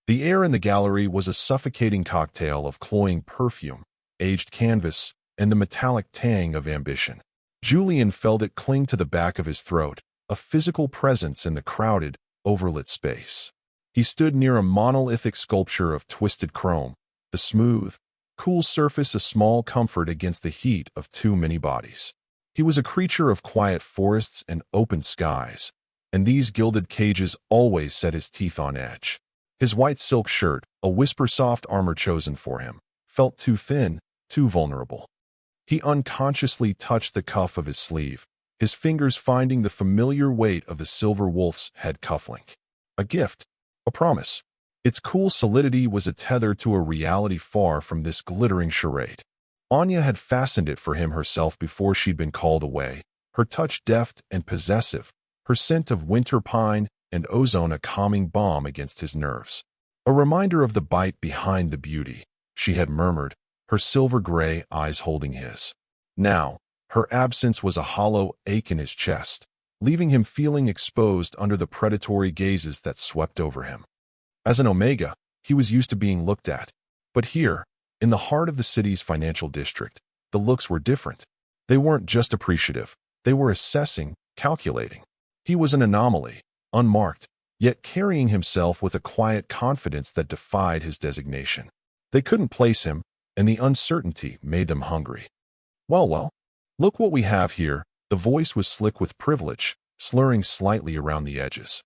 The air in the gallery was a suffocating cocktail of cloying perfume, aged canvas, and the metallic tang of ambition. Julian felt it cling to the back of his throat, a physical presence in the crowded, overlit space. He stood near a monolithic sculpture of twisted chrome, the smooth, cool surface a small comfort against the heat of too many bodies. He was a creature of quiet forests and open skies, and these gilded cages always set his teeth on edge. His white silk shirt, a whisper-soft armor chosen for him, felt too thin, too vulnerable. He unconsciously touched the cuff of his sleeve, his fingers finding the familiar weight of the silver wolf's head cufflink. A gift, a promise. Its cool solidity was a tether to a reality far from this glittering charade. Anya had fastened it for him herself before she'd been called away, her touch deft and possessive, her scent of winter pine and ozone a calming balm against his nerves. A reminder of the bite behind the beauty, she had murmured, her silver-gray eyes holding his. Now, her absence was a hollow ache in his chest, leaving him feeling exposed under the predatory gazes that swept over him. As an Omega, he was used to being looked at. But here, in the heart of the city's financial district, the looks were different. They weren't just appreciative, they were assessing, calculating. He was an anomaly, unmarked, yet carrying himself with a quiet confidence that defied his designation. They couldn't place him, and the uncertainty made them hungry. Well, look what we have here. The voice was slick with privilege, slurring slightly around the edges.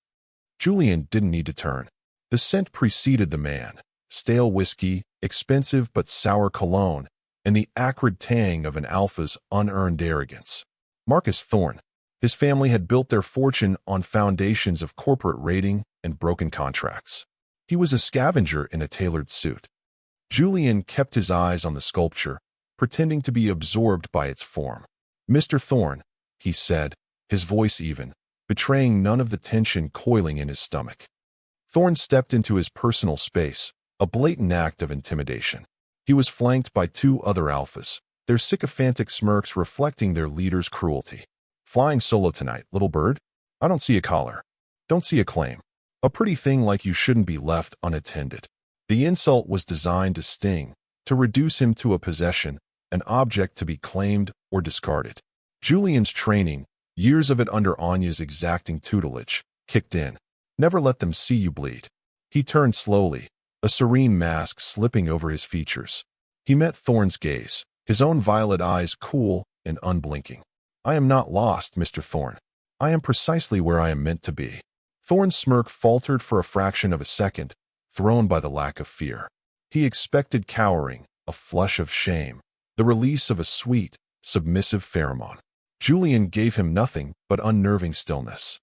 Julian didn't need to turn. The scent preceded the man, stale whiskey, expensive but sour cologne, and the acrid tang of an alpha's unearned arrogance. Marcus Thorne. His family had built their fortune on foundations of corporate raiding and broken contracts. He was a scavenger in a tailored suit. Julian kept his eyes on the sculpture, pretending to be absorbed by its form. "Mr. Thorne," he said, his voice even, betraying none of the tension coiling in his stomach. Thorne stepped into his personal space, a blatant act of intimidation. He was flanked by two other alphas, their sycophantic smirks reflecting their leader's cruelty. "Flying solo tonight, little bird? I don't see a collar. Don't see a claim. A pretty thing like you shouldn't be left unattended." The insult was designed to sting, to reduce him to a possession, an object to be claimed or discarded. Julian's training, years of it under Anya's exacting tutelage, kicked in. Never let them see you bleed. He turned slowly, a serene mask slipping over his features. He met Thorne's gaze, his own violet eyes cool and unblinking. "I am not lost, Mr. Thorne. I am precisely where I am meant to be." Thorne's smirk faltered for a fraction of a second, thrown by the lack of fear. He expected cowering, a flush of shame, the release of a sweet, submissive pheromone. Julian gave him nothing but unnerving stillness.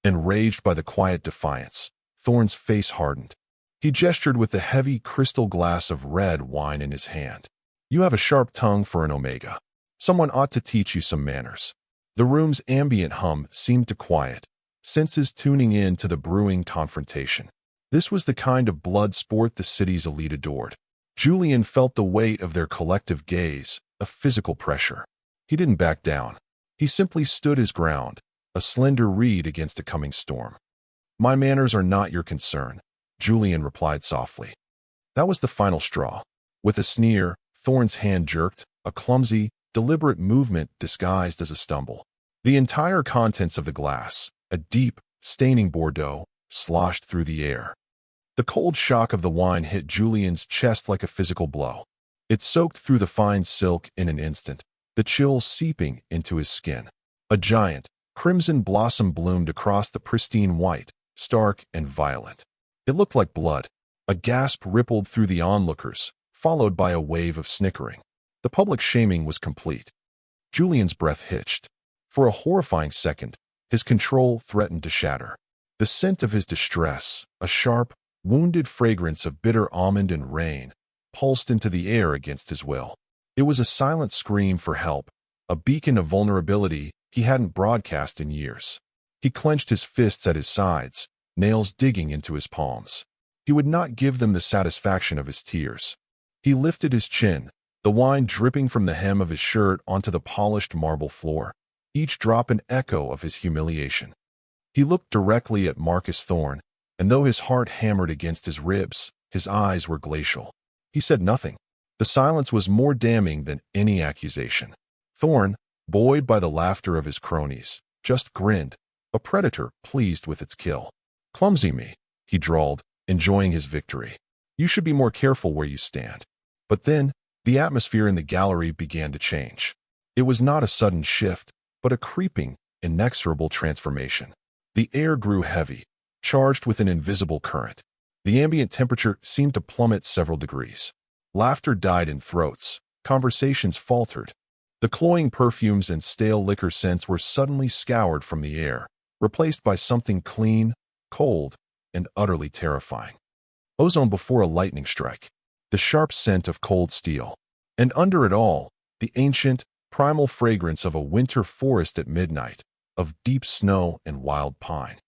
Enraged by the quiet defiance, Thorne's face hardened. He gestured with the heavy crystal glass of red wine in his hand. "You have a sharp tongue for an Omega. Someone ought to teach you some manners." The room's ambient hum seemed to quiet, senses tuning in to the brewing confrontation. This was the kind of blood sport the city's elite adored. Julian felt the weight of their collective gaze, a physical pressure. He didn't back down. He simply stood his ground, a slender reed against a coming storm. "My manners are not your concern," Julian replied softly. That was the final straw. With a sneer, Thorne's hand jerked, a clumsy, deliberate movement disguised as a stumble. The entire contents of the glass, a deep, staining Bordeaux, sloshed through the air. The cold shock of the wine hit Julian's chest like a physical blow. It soaked through the fine silk in an instant, the chill seeping into his skin. A giant, crimson blossom bloomed across the pristine white, stark and violent. It looked like blood. A gasp rippled through the onlookers, followed by a wave of snickering. The public shaming was complete. Julian's breath hitched. For a horrifying second, his control threatened to shatter. The scent of his distress, a sharp, wounded fragrance of bitter almond and rain, pulsed into the air against his will. It was a silent scream for help, a beacon of vulnerability he hadn't broadcast in years. He clenched his fists at his sides, nails digging into his palms. He would not give them the satisfaction of his tears. He lifted his chin, the wine dripping from the hem of his shirt onto the polished marble floor, each drop an echo of his humiliation. He looked directly at Marcus Thorne, and though his heart hammered against his ribs, his eyes were glacial. He said nothing. The silence was more damning than any accusation. Thorn, buoyed by the laughter of his cronies, just grinned, a predator pleased with its kill. "Clumsy me," he drawled, enjoying his victory. "You should be more careful where you stand." But then, the atmosphere in the gallery began to change. It was not a sudden shift, but a creeping, inexorable transformation. The air grew heavy, charged with an invisible current. The ambient temperature seemed to plummet several degrees. Laughter died in throats. Conversations faltered. The cloying perfumes and stale liquor scents were suddenly scoured from the air, replaced by something clean, cold, and utterly terrifying. Ozone before a lightning strike. The sharp scent of cold steel. And under it all, the ancient, primal fragrance of a winter forest at midnight, of deep snow and wild pine.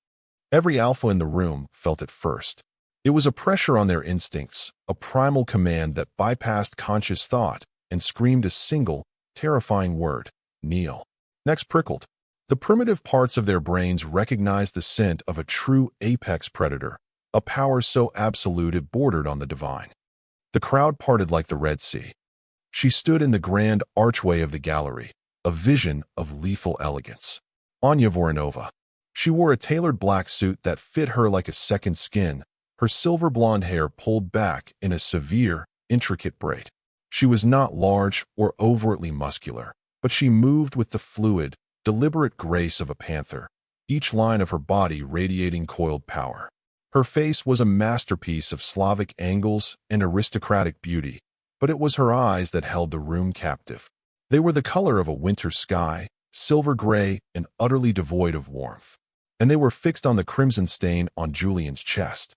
Every alpha in the room felt it first. It was a pressure on their instincts, a primal command that bypassed conscious thought and screamed a single, terrifying word: kneel. Necks prickled. The primitive parts of their brains recognized the scent of a true apex predator, a power so absolute it bordered on the divine. The crowd parted like the Red Sea. She stood in the grand archway of the gallery, a vision of lethal elegance. Anya Voronova. She wore a tailored black suit that fit her like a second skin, her silver blonde hair pulled back in a severe, intricate braid. She was not large or overtly muscular, but she moved with the fluid, deliberate grace of a panther, each line of her body radiating coiled power. Her face was a masterpiece of Slavic angles and aristocratic beauty, but it was her eyes that held the room captive. They were the color of a winter sky, silver gray and utterly devoid of warmth, and they were fixed on the crimson stain on Julian's chest.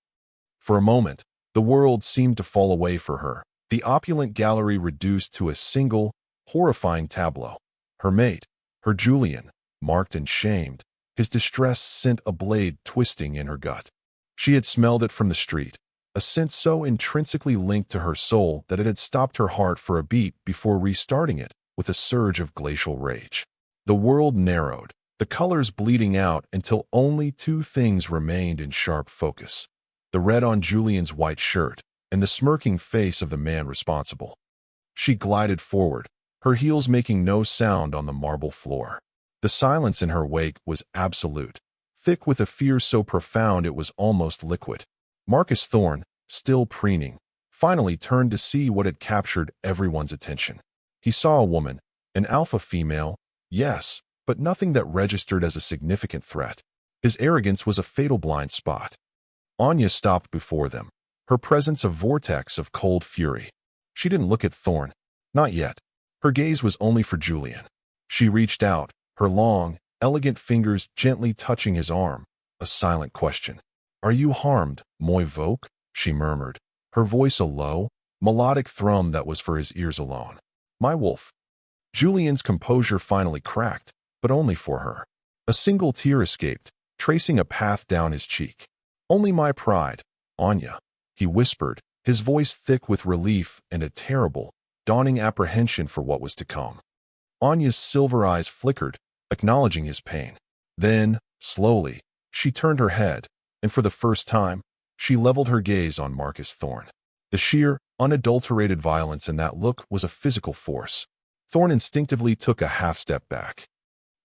For a moment, the world seemed to fall away for her, the opulent gallery reduced to a single, horrifying tableau. Her mate, her Julian, marked and shamed, his distress sent a blade twisting in her gut. She had smelled it from the street, a scent so intrinsically linked to her soul that it had stopped her heart for a beat before restarting it with a surge of glacial rage. The world narrowed, the colors bleeding out until only two things remained in sharp focus: the red on Julian's white shirt and the smirking face of the man responsible. She glided forward, her heels making no sound on the marble floor. The silence in her wake was absolute, thick with a fear so profound it was almost liquid. Marcus Thorne, still preening, finally turned to see what had captured everyone's attention. He saw a woman, an alpha female, yes, but nothing that registered as a significant threat. His arrogance was a fatal blind spot. Anya stopped before them, her presence a vortex of cold fury. She didn't look at Thorne. Not yet. Her gaze was only for Julian. She reached out, her long, elegant fingers gently touching his arm, a silent question. "Are you harmed, moi voke?" she murmured, her voice a low, melodic thrum that was for his ears alone. "My wolf." Julian's composure finally cracked, but only for her. A single tear escaped, tracing a path down his cheek. "Only my pride, Anya," he whispered, his voice thick with relief and a terrible, dawning apprehension for what was to come. Anya's silver eyes flickered, acknowledging his pain. Then, slowly, she turned her head, and for the first time, she leveled her gaze on Marcus Thorne. The sheer, unadulterated violence in that look was a physical force. Thorne instinctively took a half-step back.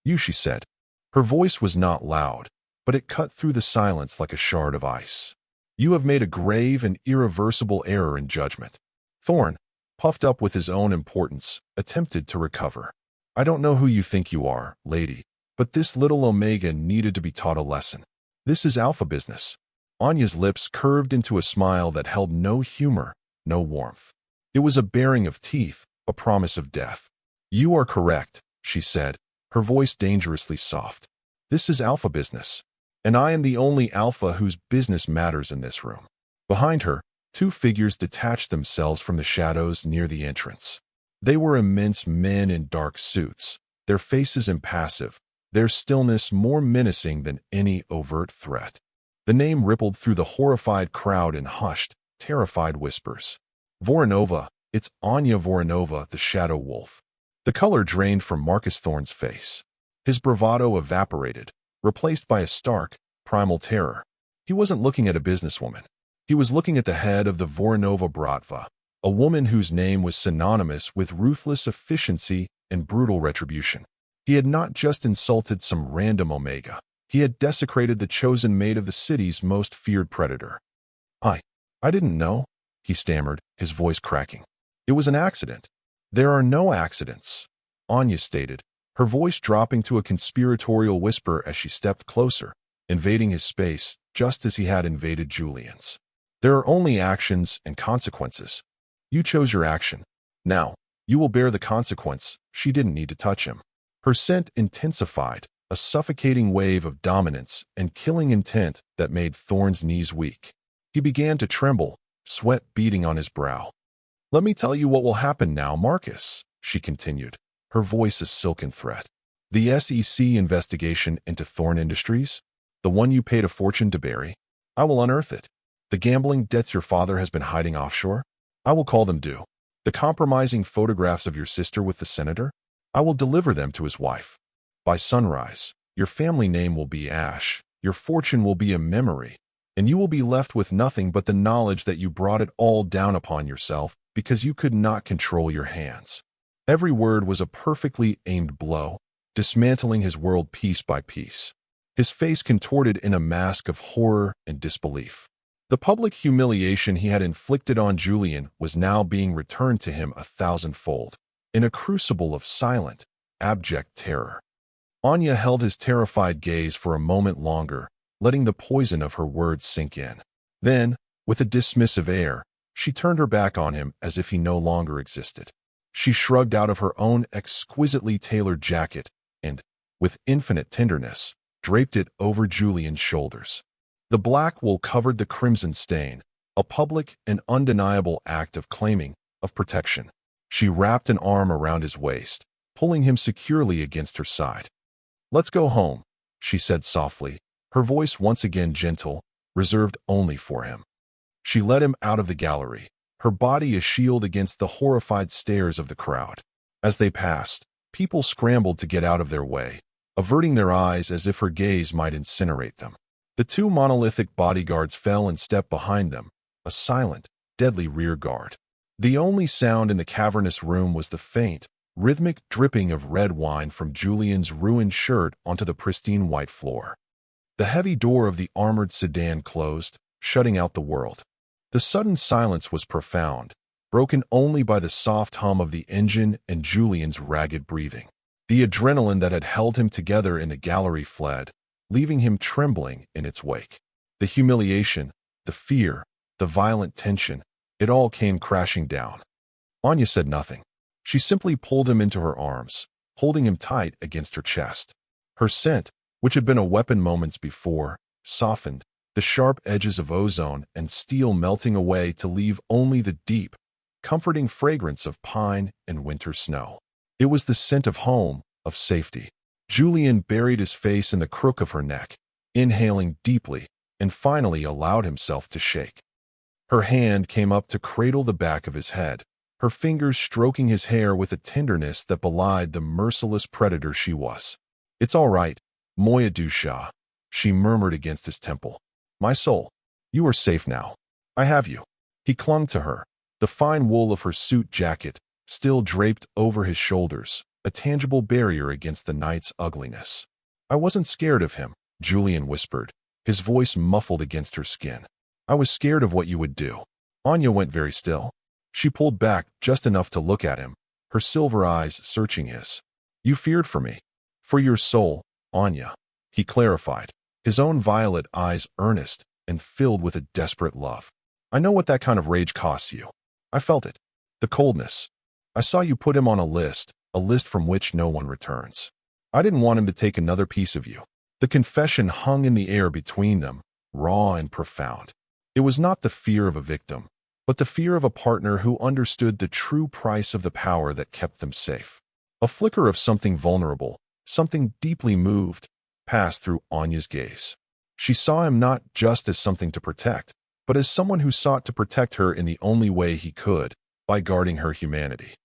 "You," she said. Her voice was not loud, but it cut through the silence like a shard of ice. "You have made a grave and irreversible error in judgment." Thorne, puffed up with his own importance, attempted to recover. "I don't know who you think you are, lady, but this little Omega needed to be taught a lesson. This is alpha business." Anya's lips curved into a smile that held no humor, no warmth. It was a baring of teeth, a promise of death. "You are correct," she said, her voice dangerously soft. "This is alpha business, and I am the only alpha whose business matters in this room." Behind her, two figures detached themselves from the shadows near the entrance. They were immense men in dark suits, their faces impassive, their stillness more menacing than any overt threat. The name rippled through the horrified crowd in hushed, terrified whispers. "Voronova, it's Anya Voronova, the Shadow Wolf." The color drained from Marcus Thorne's face. His bravado evaporated, replaced by a stark, primal terror. He wasn't looking at a businesswoman. He was looking at the head of the Voronova Bratva, a woman whose name was synonymous with ruthless efficiency and brutal retribution. He had not just insulted some random Omega. He had desecrated the chosen mate of the city's most feared predator. I didn't know, he stammered, his voice cracking. It was an accident. There are no accidents, Anya stated, her voice dropping to a conspiratorial whisper as she stepped closer, invading his space just as he had invaded Julian's. There are only actions and consequences. You chose your action. Now, you will bear the consequence. She didn't need to touch him. Her scent intensified, a suffocating wave of dominance and killing intent that made Thorne's knees weak. He began to tremble, sweat beading on his brow. Let me tell you what will happen now, Marcus, she continued, her voice a silken threat. The SEC investigation into Thorne Industries, the one you paid a fortune to bury, I will unearth it. The gambling debts your father has been hiding offshore, I will call them due. The compromising photographs of your sister with the senator, I will deliver them to his wife. By sunrise, your family name will be ash, your fortune will be a memory, and you will be left with nothing but the knowledge that you brought it all down upon yourself because you could not control your hands. Every word was a perfectly aimed blow, dismantling his world piece by piece. His face contorted in a mask of horror and disbelief. The public humiliation he had inflicted on Julian was now being returned to him 1,000-fold, in a crucible of silent, abject terror. Anya held his terrified gaze for a moment longer, letting the poison of her words sink in. Then, with a dismissive air, she turned her back on him as if he no longer existed. She shrugged out of her own exquisitely tailored jacket and, with infinite tenderness, draped it over Julian's shoulders. The black wool covered the crimson stain, a public and undeniable act of protection. She wrapped an arm around his waist, pulling him securely against her side. Let's go home, she said softly, her voice once again gentle, reserved only for him. She led him out of the gallery, her body a shield against the horrified stares of the crowd. As they passed, people scrambled to get out of their way, averting their eyes as if her gaze might incinerate them. The two monolithic bodyguards fell in step behind them, a silent, deadly rear guard. The only sound in the cavernous room was the faint, rhythmic dripping of red wine from Julian's ruined shirt onto the pristine white floor. The heavy door of the armored sedan closed, shutting out the world. The sudden silence was profound, broken only by the soft hum of the engine and Julian's ragged breathing. The adrenaline that had held him together in the gallery fled, leaving him trembling in its wake. The humiliation, the fear, the violent tension, it all came crashing down. Anya said nothing. She simply pulled him into her arms, holding him tight against her chest. Her scent, which had been a weapon moments before, softened, the sharp edges of ozone and steel melting away to leave only the deep, comforting fragrance of pine and winter snow. It was the scent of home, of safety. Julian buried his face in the crook of her neck, inhaling deeply, and finally allowed himself to shake. Her hand came up to cradle the back of his head, her fingers stroking his hair with a tenderness that belied the merciless predator she was. It's all right, Moya Dusha, she murmured against his temple. My soul, you are safe now. I have you. He clung to her, the fine wool of her suit jacket still draped over his shoulders, a tangible barrier against the night's ugliness. I wasn't scared of him, Julian whispered, his voice muffled against her skin. I was scared of what you would do. Anya went very still. She pulled back just enough to look at him, her silver eyes searching his. You feared for me. For your soul, Anya, he clarified, his own violet eyes earnest and filled with a desperate love. I know what that kind of rage costs you. I felt it. The coldness. I saw you put him on a list from which no one returns. I didn't want him to take another piece of you. The confession hung in the air between them, raw and profound. It was not the fear of a victim, but the fear of a partner who understood the true price of the power that kept them safe. A flicker of something vulnerable, something deeply moved, passed through Anya's gaze. She saw him not just as something to protect, but as someone who sought to protect her in the only way he could, by guarding her humanity.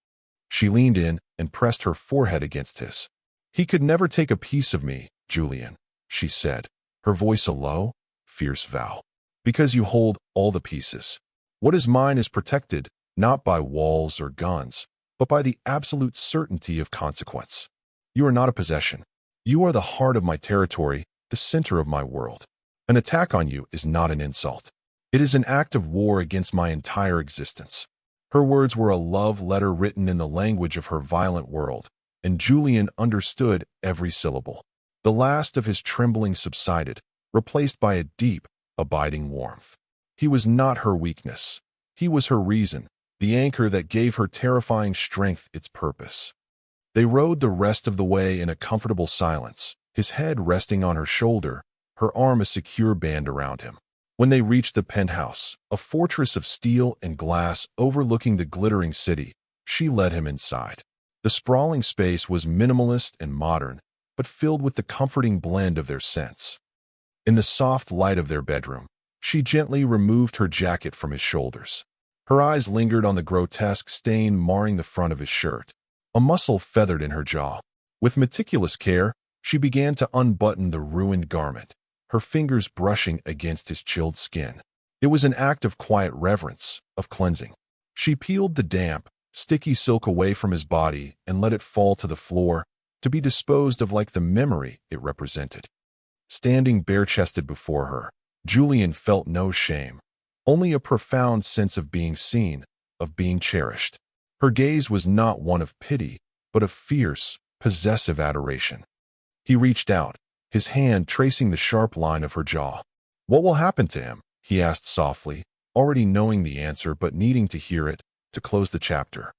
She leaned in and pressed her forehead against his. He could never take a piece of me, Julian, she said, her voice a low, fierce vow. Because you hold all the pieces. What is mine is protected, not by walls or guns, but by the absolute certainty of consequence. You are not a possession. You are the heart of my territory, the center of my world. An attack on you is not an insult. It is an act of war against my entire existence. Her words were a love letter written in the language of her violent world, and Julian understood every syllable. The last of his trembling subsided, replaced by a deep, abiding warmth. He was not her weakness. He was her reason, the anchor that gave her terrifying strength its purpose. They rode the rest of the way in a comfortable silence, his head resting on her shoulder, her arm a secure band around him. When they reached the penthouse, a fortress of steel and glass overlooking the glittering city, she led him inside. The sprawling space was minimalist and modern, but filled with the comforting blend of their scents. In the soft light of their bedroom, she gently removed her jacket from his shoulders. Her eyes lingered on the grotesque stain marring the front of his shirt. A muscle feathered in her jaw. With meticulous care, she began to unbutton the ruined garment, her fingers brushing against his chilled skin. It was an act of quiet reverence, of cleansing. She peeled the damp, sticky silk away from his body and let it fall to the floor, to be disposed of like the memory it represented. Standing bare-chested before her, Julian felt no shame, only a profound sense of being seen, of being cherished. Her gaze was not one of pity, but of fierce, possessive adoration. He reached out, his hand tracing the sharp line of her jaw. "What will happen to him?" he asked softly, already knowing the answer but needing to hear it, to close the chapter.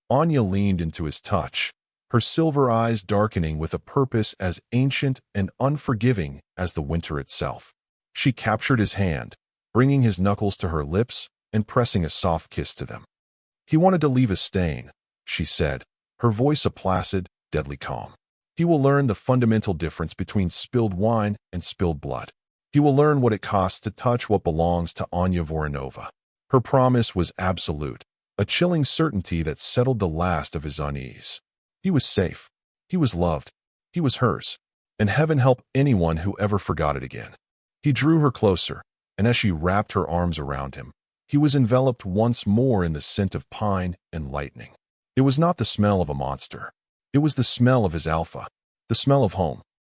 Anya leaned into his touch, her silver eyes darkening with a purpose as ancient and unforgiving as the winter itself. She captured his hand, bringing his knuckles to her lips and pressing a soft kiss to them. "He wanted to leave a stain," she said, her voice a placid, deadly calm. "He will learn the fundamental difference between spilled wine and spilled blood. He will learn what it costs to touch what belongs to Anya Voronova." Her promise was absolute, a chilling certainty that settled the last of his unease. He was safe. He was loved. He was hers. And heaven help anyone who ever forgot it again. He drew her closer, and as she wrapped her arms around him, he was enveloped once more in the scent of pine and lightning. It was not the smell of a monster. It was the smell of his alpha, the smell of home.